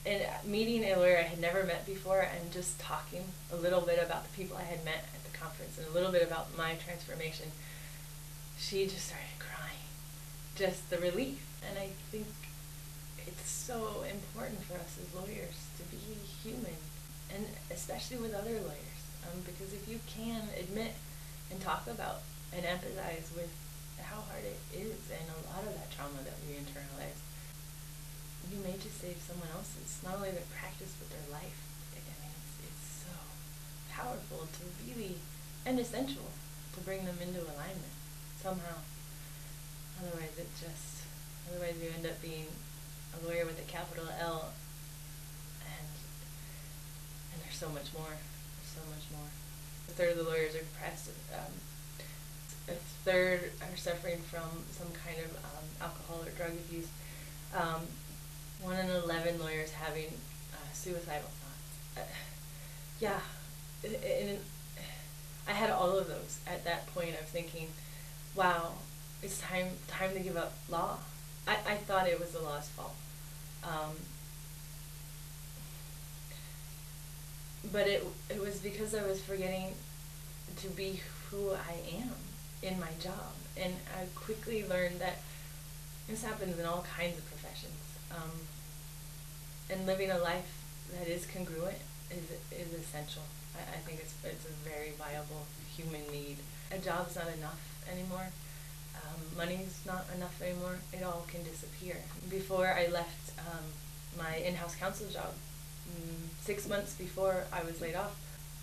and meeting a lawyer I had never met before, and just talking a little bit about the people I had met at the conference and a little bit about my transformation, she just started crying. Just the relief. And I think it's so important for us as lawyers to be human, and especially with other lawyers, because if you can admit and talk about and empathize with how hard it is and a lot of that trauma that we internalize, you may just save someone else's, not only their practice, but their life. I mean, it's so powerful to really, and essential, to bring them into alignment somehow. Otherwise you end up being a lawyer with a capital L, and there's so much more. There's so much more. A third of the lawyers are depressed. A third are suffering from some kind of alcohol or drug abuse. 1 in 11 lawyers having suicidal thoughts. Yeah, and I had all of those at that point of thinking, wow, it's time to give up law. I thought it was the law's fault. But it was because I was forgetting to be who I am in my job. And I quickly learned that this happens in all kinds of professions. And living a life that is congruent is essential. I think it's a very viable human need. A job's not enough anymore. Money's not enough anymore. It all can disappear. Before I left my in-house counsel job, 6 months before I was laid off,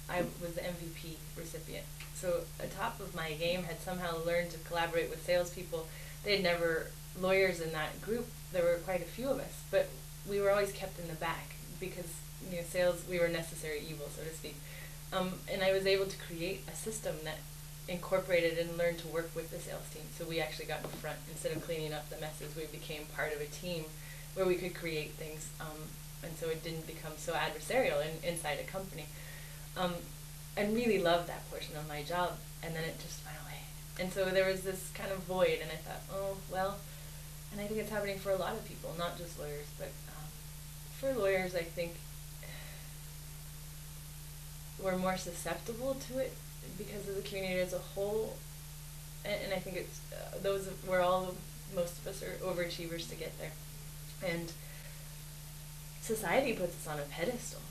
I was the MVP recipient. So atop of my game, had somehow learned to collaborate with salespeople. They had never, lawyers in that group, there were quite a few of us, but we were always kept in the back because, sales, we were necessary evil, so to speak. And I was able to create a system that incorporated and learned to work with the sales team. So we actually got in front. Instead of cleaning up the messes, we became part of a team where we could create things. And so it didn't become so adversarial inside a company. I really loved that portion of my job, and then it just went away. And so there was this kind of void, and I thought, oh, well, and I think it's happening for a lot of people, not just lawyers, but for lawyers, I think we're more susceptible to it because of the community as a whole, and I think it's most of us are overachievers to get there, and society puts us on a pedestal.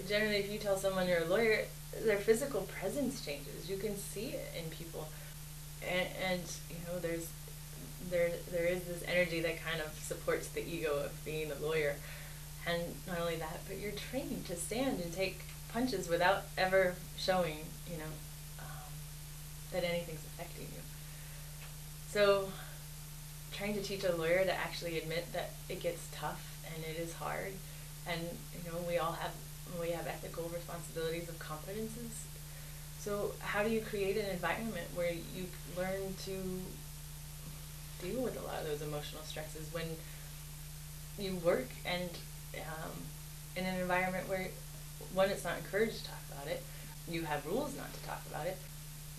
Generally, if you tell someone you're a lawyer, their physical presence changes. You can see it in people, and there is this energy that kind of supports the ego of being a lawyer, and not only that, but you're trained to stand and take punches without ever showing, that anything's affecting you. So, trying to teach a lawyer to actually admit that it gets tough and it is hard, and we have ethical responsibilities of competences. So how do you create an environment where you learn to deal with a lot of those emotional stresses when you work and in an environment where, one, it's not encouraged to talk about it, you have rules not to talk about it,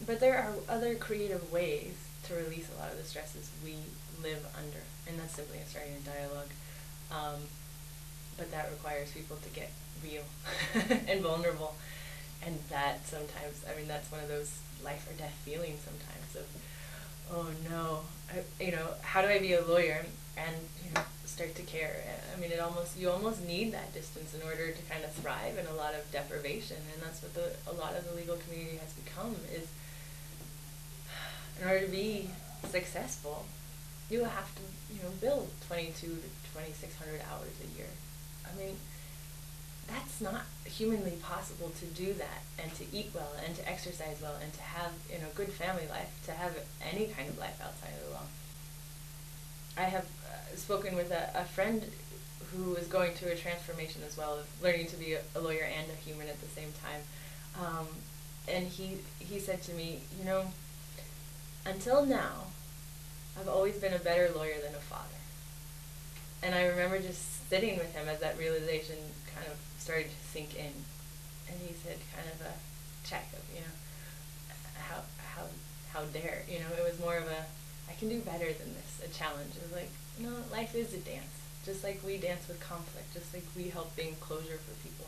but there are other creative ways to release a lot of the stresses we live under, and that's simply starting a dialogue. But that requires people to get real and vulnerable, and that sometimes, that's one of those life or death feelings sometimes of, oh no, how do I be a lawyer and start to care? You almost need that distance in order to kind of thrive in a lot of deprivation, and that's what a lot of the legal community has become, is in order to be successful, you have to, build 22 to 2,600 hours a year. That's not humanly possible to do that, and to eat well, and to exercise well, and to have, good family life, to have any kind of life outside of the law. I have spoken with a friend who is going through a transformation as well, of learning to be a lawyer and a human at the same time. And he said to me, until now, I've always been a better lawyer than a father. And I remember just sitting with him as that realization kind of started to sink in. And he said, kind of a check of, how dare, it was more of a, I can do better than this, a challenge. It was like, life is a dance. just like we dance with conflict, just like we help bring closure for people.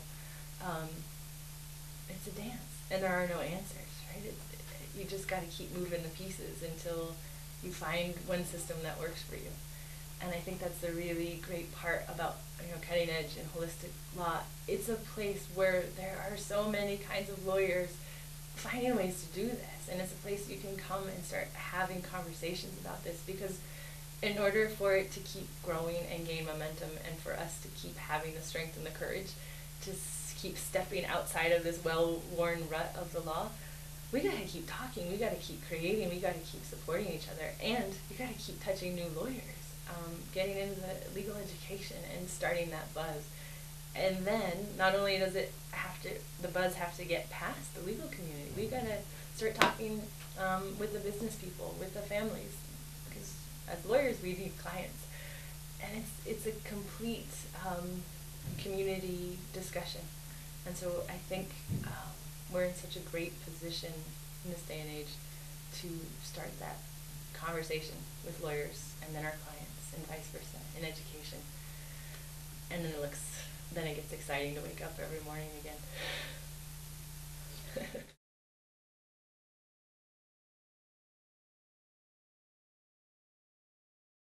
It's a dance, and there are no answers, right? You just got to keep moving the pieces until you find one system that works for you. And I think that's the really great part about, cutting edge and holistic law. It's a place where there are so many kinds of lawyers finding ways to do this, and it's a place you can come and start having conversations about this, because in order for it to keep growing and gain momentum, and for us to keep having the strength and the courage to keep stepping outside of this well-worn rut of the law, we gotta keep talking, we gotta keep creating, we gotta keep supporting each other, and we gotta keep touching new lawyers, getting into the legal education and starting that buzz. And then, not only does the buzz have to get past the legal community, we gotta start talking with the business people, with the families, because as lawyers we need clients, and it's a complete community discussion. And so I think we're in such a great position in this day and age to start that conversation with lawyers and then our clients, and vice versa in education. And then it gets exciting to wake up every morning again.